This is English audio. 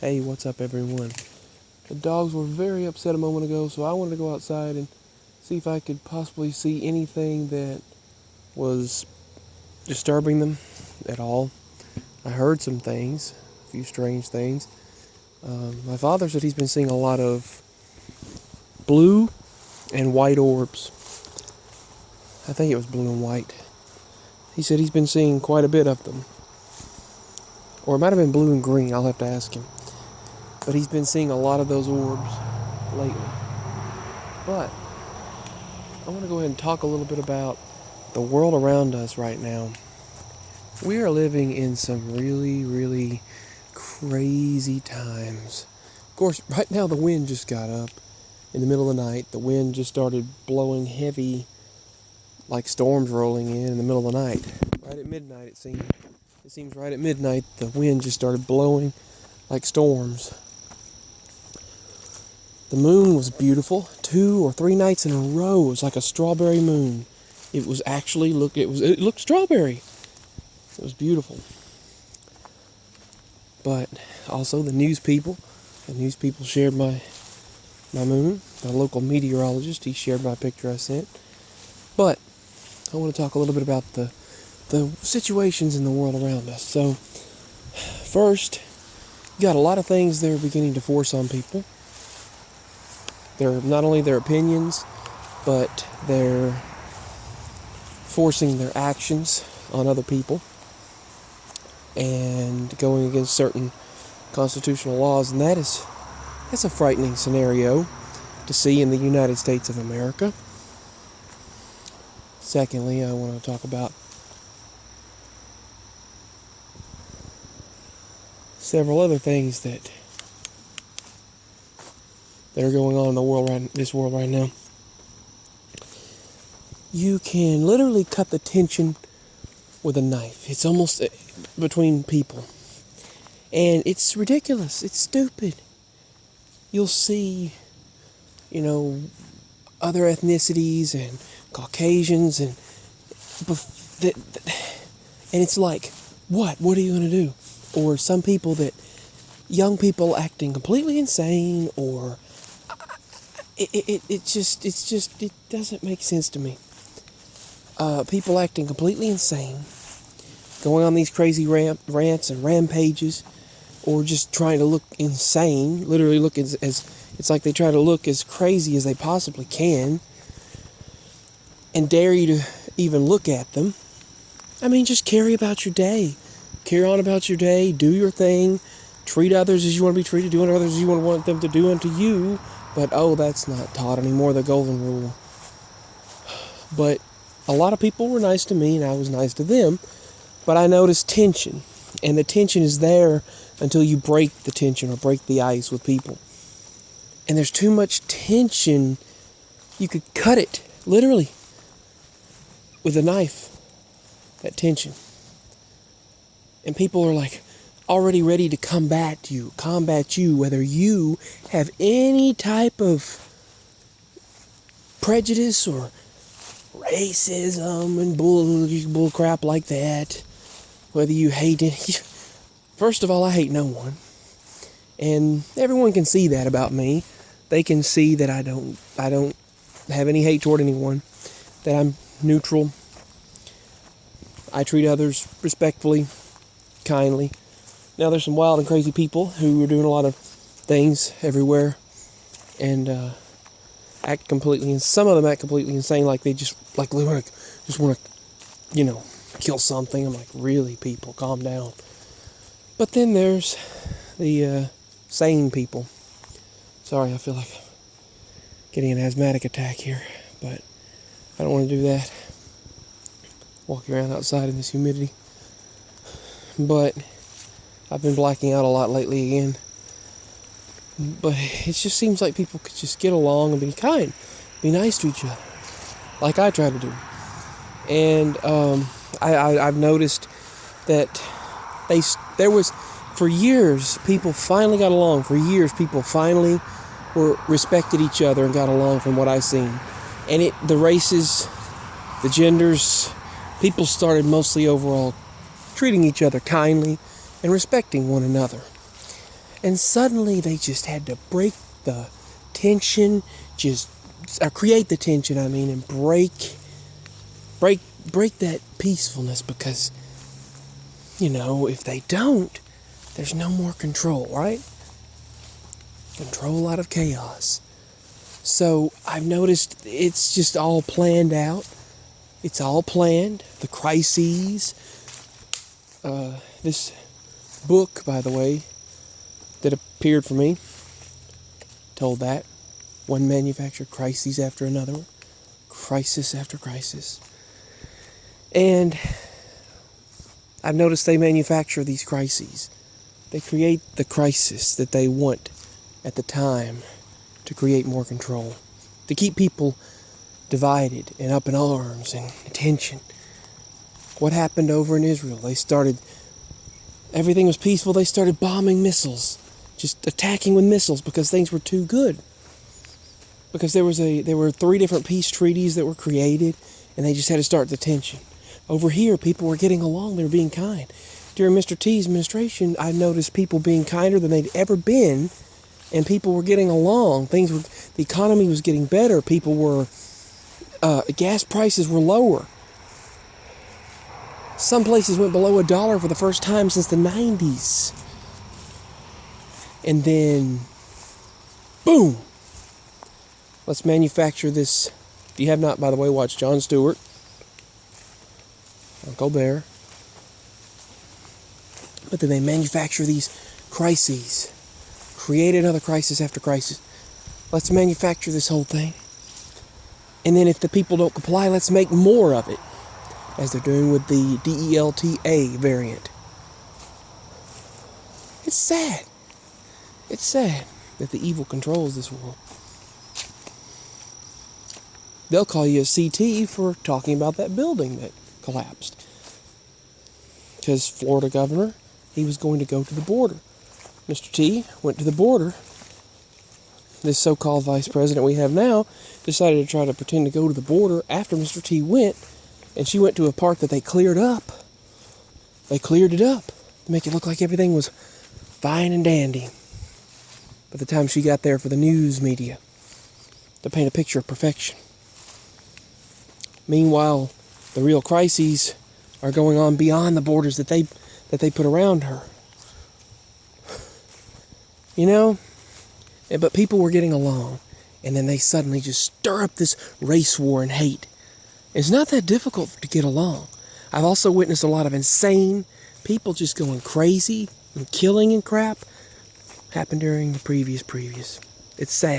Hey, what's up, everyone? The dogs were very upset a moment ago, so I wanted to go outside and see if I could possibly see anything that was disturbing them at all. I heard some things, a few strange things. My father said he's been seeing a lot of blue and white orbs. I think it was blue and white. He said he's been seeing quite a bit of them. Or it might have been blue and green, I'll have to ask him. But he's been seeing a lot of those orbs lately. But I want to go ahead and talk a little bit about the world around us right now. We are living in some really, really crazy times. Of course, right now the wind just got up in the middle of the night. The wind just started blowing heavy, like storms rolling in the middle of the night. Right at midnight, it seems. It seems right at midnight the wind just started blowing like storms. The moon was beautiful. 2 or 3 nights in a row, it was like a strawberry moon. It was actually it looked strawberry. It was beautiful. But also the news people shared my moon. The local meteorologist, he shared my picture I sent. But I want to talk a little bit about the situations in the world around us. So first, you got a lot of things that are beginning to force on people. They're not only their opinions, but they're forcing their actions on other people and going against certain constitutional laws, and that's a frightening scenario to see in the United States of America. Secondly, I want to talk about several other things that are going on in this world right now. You can literally cut the tension with a knife. It's almost between people. And it's ridiculous. It's stupid. You'll see, other ethnicities and Caucasians and it's like, what? What are you going to do? Or some people young people acting completely insane, or it doesn't make sense to me. People acting completely insane, going on these crazy rants and rampages, or just trying to look insane, literally look as it's like they try to look as crazy as they possibly can, and dare you to even look at them. I mean, just carry on about your day, do your thing, treat others as you want to be treated, do unto others as you want them to do unto you. But that's not taught anymore, the golden rule. But a lot of people were nice to me, and I was nice to them. But I noticed tension. And the tension is there until you break the tension or break the ice with people. And there's too much tension. You could cut it, literally, with a knife. That tension. And people are like already ready to combat you, whether you have any type of prejudice or racism and bull crap like that, whether you hate it. First of all, I hate no one, and everyone can see that about me. They can see that I don't have any hate toward anyone, that I'm neutral. I treat others respectfully, kindly. Now, there's some wild and crazy people who are doing a lot of things everywhere and some of them act completely insane, like they just want to, kill something. I'm like, really, people, calm down. But then there's the sane people. Sorry, I feel like I'm getting an asthmatic attack here, but I don't want to do that. Walking around outside in this humidity. But I've been blacking out a lot lately again. But it just seems like people could just get along and be kind, be nice to each other, like I try to do. And I've noticed that for years, people finally got along. For years, people finally respected each other and got along, from what I've seen. And the races, the genders, people started mostly overall treating each other kindly and respecting one another. And suddenly they just had to break the tension, create the tension, and break that peacefulness, because, if they don't, there's no more control, right? Control out of chaos. So I've noticed it's just all planned out. It's all planned. The crises. This book, by the way, that appeared for me, told that. One manufactured crises after another one. Crisis after crisis. And I've noticed they manufacture these crises. They create the crisis that they want at the time to create more control, to keep people divided and up in arms and tension. What happened over in Israel? Everything was peaceful. They started bombing missiles, just attacking with missiles because things were too good. Because there were 3 different peace treaties that were created, and they just had to start the tension. Over here, people were getting along. They were being kind. During Mr. T's administration, I noticed people being kinder than they'd ever been, and people were getting along. The economy was getting better. Gas prices were lower. Some places went below $1 for the first time since the 90s. And then, boom! Let's manufacture this. If you have not, by the way, watched Jon Stewart, Uncle Bear. But then they manufacture these crises. Create another crisis after crisis. Let's manufacture this whole thing. And then if the people don't comply, let's make more of it. As they're doing with the DELTA variant. It's sad. It's sad that the evil controls this world. They'll call you a CT for talking about that building that collapsed. Because Florida governor, he was going to go to the border. Mr. T went to the border. This so-called vice president we have now decided to try to pretend to go to the border after Mr. T went, and she went to a part that they cleared up. They cleared it up to make it look like everything was fine and dandy. By the time she got there for the news media, to paint a picture of perfection. Meanwhile, the real crises are going on beyond the borders that they put around her. But people were getting along, and then they suddenly just stir up this race war and hate. It's not that difficult to get along. I've also witnessed a lot of insane people just going crazy and killing and crap. Happened during the previous. It's sad.